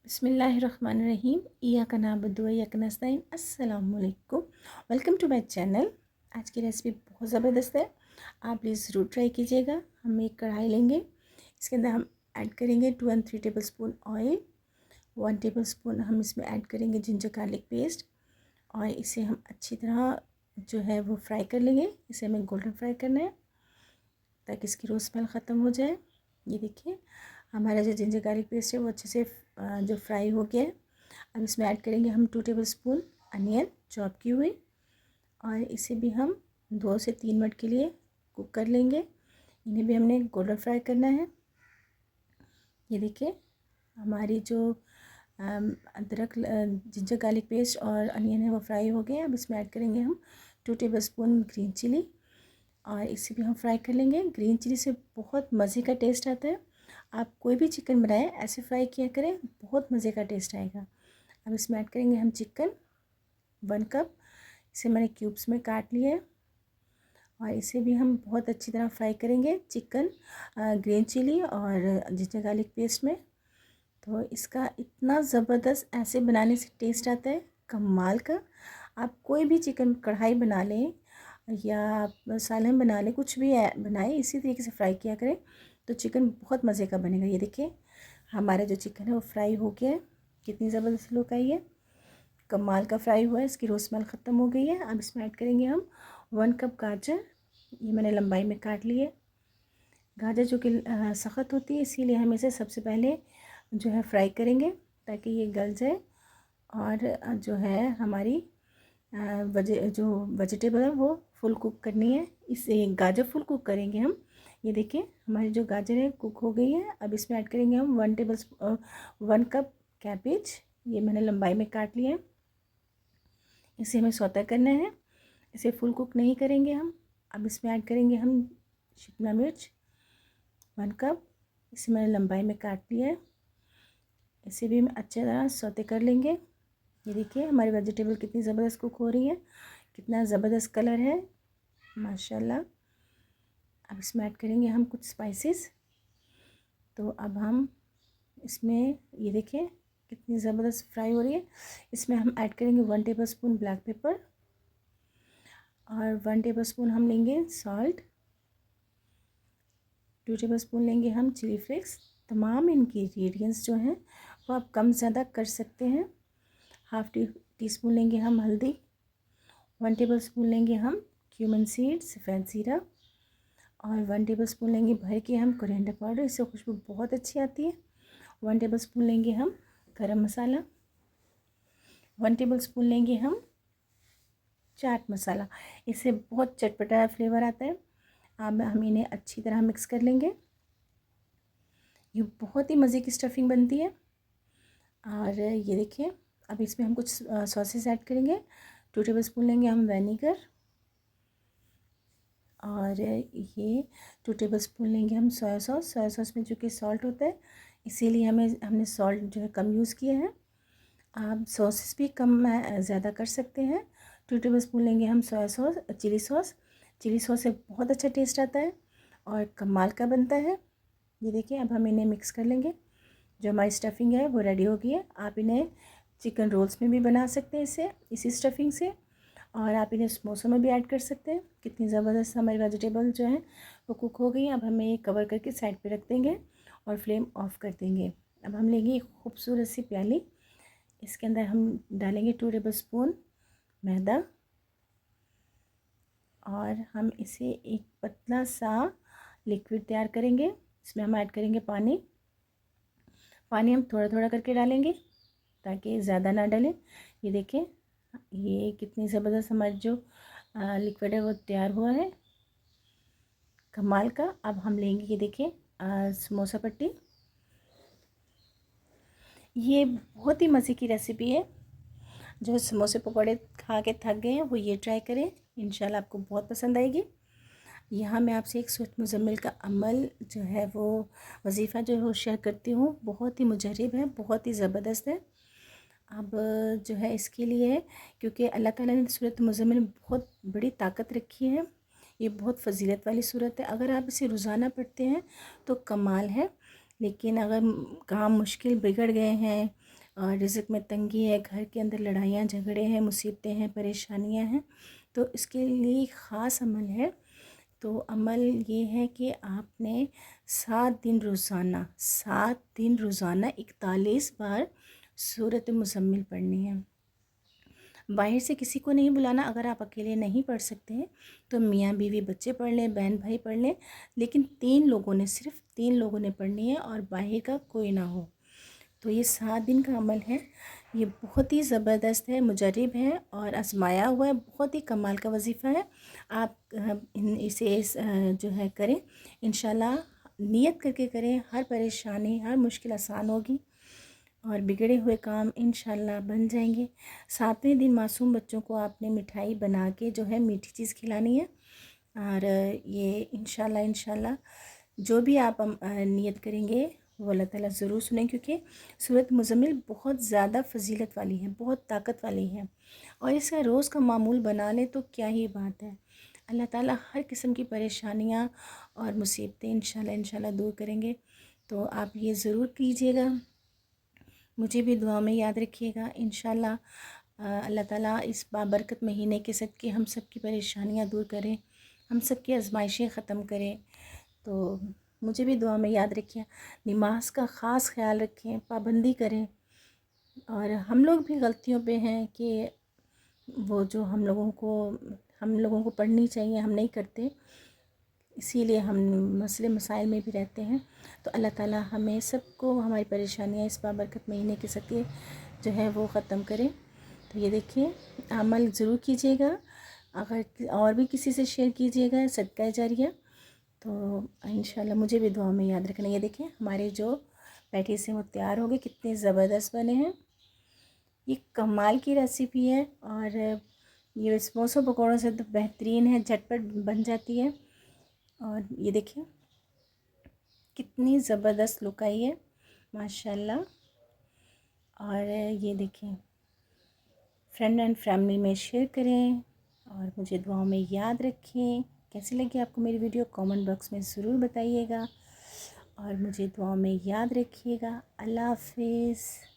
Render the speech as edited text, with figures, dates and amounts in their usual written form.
बिस्मिल्लाहिर्रहमानिर्रहीम इय्याका नअबुदु व इय्याका नस्तईन। अस्सलामु अलैकुम, वेलकम टू माय चैनल। आज की रेसिपी बहुत ज़बरदस्त है, आप प्लीज़ ज़रूर ट्राई कीजिएगा। हम एक कढ़ाई लेंगे, इसके अंदर हम ऐड करेंगे 2 और 3 table spoon oil. 1 table spoon हम इसमें ऐड करेंगे जिंजर गार्लिक पेस्ट और इसे हम अच्छी तरह जो है वो फ्राई कर लेंगे। इसे हमें गोल्डन फ्राई करना है ताकि इसकी रो स्मेल ख़त्म हो जाए। ये देखिए हमारा जो जिंजर गार्लिक पेस्ट है वो अच्छे से जो फ्राई हो गया है। अब इसमें ऐड करेंगे हम 2 टेबल स्पून अनियन चॉप की हुई और इसे भी हम 2 से 3 मिनट के लिए कुक कर लेंगे। इन्हें भी हमने गोल्डन फ्राई करना है। ये देखिए हमारी जो अदरक जिंजर गार्लिक पेस्ट और अनियन है वो फ्राई हो गए। अब इसमें ऐड करेंगे हम 2 टेबल स्पून ग्रीन चिली और इसे भी हम फ्राई कर लेंगे। ग्रीन चिली से बहुत मज़े का टेस्ट आता है। आप कोई भी चिकन बनाएं ऐसे फ्राई किया करें, बहुत मज़े का टेस्ट आएगा। अब इसमें ऐड करेंगे हम चिकन 1 कप। इसे मैंने क्यूब्स में काट लिया है और इसे भी हम बहुत अच्छी तरह फ्राई करेंगे चिकन ग्रीन चिली और जिंजर गार्लिक पेस्ट में। तो इसका इतना ज़बरदस्त ऐसे बनाने से टेस्ट आता है कमाल का। आप कोई भी चिकन कढ़ाई बना लें या आप सालन बना लें, कुछ भी बनाएं इसी तरीके से फ्राई किया करें तो चिकन बहुत मज़े का बनेगा। ये देखिए हमारा जो चिकन है वो फ्राई हो गया है, कितनी ज़बरदस्त लुक आई है, कमाल का फ्राई हुआ है, इसकी रो स्मेल ख़त्म हो गई है। अब इसमें ऐड करेंगे हम 1 कप गाजर, ये मैंने लंबाई में काट ली है। गाजर जो कि सख्त होती है इसीलिए हम इसे सबसे पहले जो है फ्राई करेंगे ताकि ये गल जाए और जो है हमारी जो वेजिटेबल है वो फुल कुक करनी है। इसे गाजर फुल कुक करेंगे हम। ये देखिए हमारी जो गाजर है कुक हो गई है। अब इसमें ऐड करेंगे हम 1 कप कैबेज, ये मैंने लंबाई में काट लिया है। इसे हमें सौता करना है, इसे फुल कुक नहीं करेंगे हम। अब इसमें ऐड करेंगे हम शिमला मिर्च 1 कप, इसे मैंने लंबाई में काट लिया है। इसे भी हम अच्छी तरह सौते कर लेंगे। ये देखिए हमारी वेजिटेबल कितनी ज़बरदस्त कुक हो रही है, कितना ज़बरदस्त कलर है माशाल्लाह। अब इसमें ऐड करेंगे हम कुछ स्पाइसेस। तो अब हम इसमें ये देखिए कितनी ज़बरदस्त फ्राई हो रही है। इसमें हम ऐड करेंगे 1 टेबल स्पून ब्लैक पेपर और 1 टेबल स्पून हम लेंगे सॉल्ट, 2 टेबल स्पून लेंगे हम चिली फ्लेक्स। तमाम इनकी इंग्रेडिएंट्स जो हैं वो आप कम ज़्यादा कर सकते हैं। हाफ़ टी स्पून लेंगे हम हल्दी, 1 टेबल स्पून लेंगे हम क्यूमन सीड्स सफ़ेद ज़ीरा और 1 टेबल स्पून लेंगे भर के हम कोरिएंडर पाउडर, इससे खुशबू बहुत अच्छी आती है। 1 टेबल स्पून लेंगे हम गरम मसाला, 1 टेबल स्पून लेंगे हम चाट मसाला, इससे बहुत चटपटा फ्लेवर आता है। अब हम इन्हें अच्छी तरह मिक्स कर लेंगे। ये बहुत ही मज़े की स्टफिंग बनती है। और ये देखिए अब इसमें हम कुछ सॉसेस ऐड करेंगे। 2 टेबल स्पून लेंगे हम विनेगर और ये 2 टेबल स्पून लेंगे हम सोया सॉस। सोया सॉस में जो कि सॉल्ट होता है इसीलिए हमने सॉल्ट जो है कम यूज़ किया है। आप सॉसेस भी कम ज़्यादा कर सकते हैं। 2 टेबल स्पून लेंगे हम soya sauce chilli sauce. Chilli sauce से बहुत अच्छा टेस्ट आता है और कमाल का बनता है। ये देखिए अब हम इन्हें मिक्स कर लेंगे। जो हमारी स्टफिंग है वो रेडी हो गई है। आप इन्हें चिकन रोल्स में भी बना सकते हैं इसे इसी स्टफिंग से, और आप इन्हें समोसों में भी ऐड कर सकते हैं। कितनी ज़बरदस्त हमारी वेजिटेबल जो है वो कुक हो गई है। अब हमें कवर करके साइड पे रख देंगे और फ्लेम ऑफ कर देंगे। अब हम लेंगे एक खूबसूरत सी प्याली, इसके अंदर हम डालेंगे 2 टेबल स्पून मैदा और हम इसे एक पतला सा लिक्विड तैयार करेंगे। इसमें हम ऐड करेंगे पानी। पानी हम थोड़ा थोड़ा करके डालेंगे ताकि ज़्यादा ना डालें। ये देखें ये कितनी ज़बरदस्त हमारी जो लिक्विड है वो तैयार हुआ है, कमाल का। अब हम लेंगे ये देखें समोसा पट्टी। ये बहुत ही मज़े की रेसिपी है। जो समोसे पकौड़े खा के थक गए हैं वो ये ट्राई करें, इंशाल्लाह आपको बहुत पसंद आएगी। यहाँ मैं आपसे एक सूरत मुज़म्मिल का अमल जो है वो वजीफ़ा जो है वो शेयर करती हूँ। बहुत ही मुजरब है, बहुत ही ज़बरदस्त है। अब जो है इसके लिए क्योंकि अल्लाह ताला ने सूरत मुज़म्मिल में बहुत बड़ी ताकत रखी है, ये बहुत फ़जीलत वाली सूरत है। अगर आप इसे रोज़ाना पढ़ते हैं तो कमाल है, लेकिन अगर काम मुश्किल बिगड़ गए हैं, और रिज़्क़ में तंगी है, घर के अंदर लड़ाइयाँ झगड़े हैं, मुसीबतें हैं, परेशानियाँ हैं, तो इसके लिए ख़ास अमल है। तो अमल ये है कि आपने 7 दिन रोज़ाना 41 बार सूरत मुज़म्मिल पढ़नी है। बाहर से किसी को नहीं बुलाना। अगर आप अकेले नहीं पढ़ सकते हैं तो मियाँ बीवी बच्चे पढ़ लें, बहन भाई पढ़ लें, लेकिन 3 लोगों ने, सिर्फ 3 लोगों ने पढ़नी है और बाहर का कोई ना हो। तो ये 7 दिन का अमल है। ये बहुत ही ज़बरदस्त है, मुजर्रिब है और आजमाया हुआ है, बहुत ही कमाल का वजीफ़ा है। आप जो है करें, इंशाल्लाह नियत करके करें, हर परेशानी हर मुश्किल आसान होगी और बिगड़े हुए काम इंशाल्लाह बन जाएंगे। 7वें दिन मासूम बच्चों को आपने मिठाई बना के जो है मीठी चीज़ खिलानी है। और ये इंशाल्लाह जो भी आप नियत करेंगे वो अल्लाह ताला ज़रूर सुने, क्योंकि सूरत मुज़म्मिल बहुत ज़्यादा फ़जीलत वाली है, बहुत ताकत वाली है और इसका रोज़ का मामूल बना ले तो क्या ही बात है। अल्लाह ताला हर किस्म की परेशानियाँ और मुसीबतें इंशाल्लाह दूर करेंगे। तो आप ये ज़रूर कीजिएगा, मुझे भी दुआ में याद रखिएगा। इंशाल्लाह अल्लाह ताला इस बाबरकत महीने के सदक़े हम सब की परेशानियाँ दूर करें, हम सब की आजमाइशें ख़त्म करें। तो मुझे भी दुआ में याद रखिए, नमाज का ख़ास ख्याल रखें, पाबंदी करें। और हम लोग भी गलतियों पे हैं कि वो जो हम लोगों को पढ़नी चाहिए, हम नहीं करते, इसीलिए हम मसले मसाइल में भी रहते हैं। तो अल्लाह ताला हमें सबको हमारी परेशानियाँ इस बाबरकत महीने के सदक़े जो है वो ख़त्म करें। तो ये देखिए, अमल ज़रूर कीजिएगा, अगर और भी किसी से शेयर कीजिएगा, सदका जारिया। तो इंशाल्लाह मुझे भी दुआ में याद रखना। ये देखिए हमारे जो पैटीज़ हैं वो तैयार हो गए, कितने ज़बरदस्त बने हैं। ये कमाल की रेसिपी है और ये समोसा पकौड़ों से तो बेहतरीन है, झटपट बन जाती है। और ये देखिए कितनी ज़बरदस्त लुक आई है, माशाल्लाह। और ये देखिए, फ्रेंड एंड फैमिली में शेयर करें और मुझे दुआओं में याद रखें। कैसी लगी आपको मेरी वीडियो कमेंट बॉक्स में ज़रूर बताइएगा और मुझे दुआओं में याद रखिएगा। अल्लाह हाफ़िज़।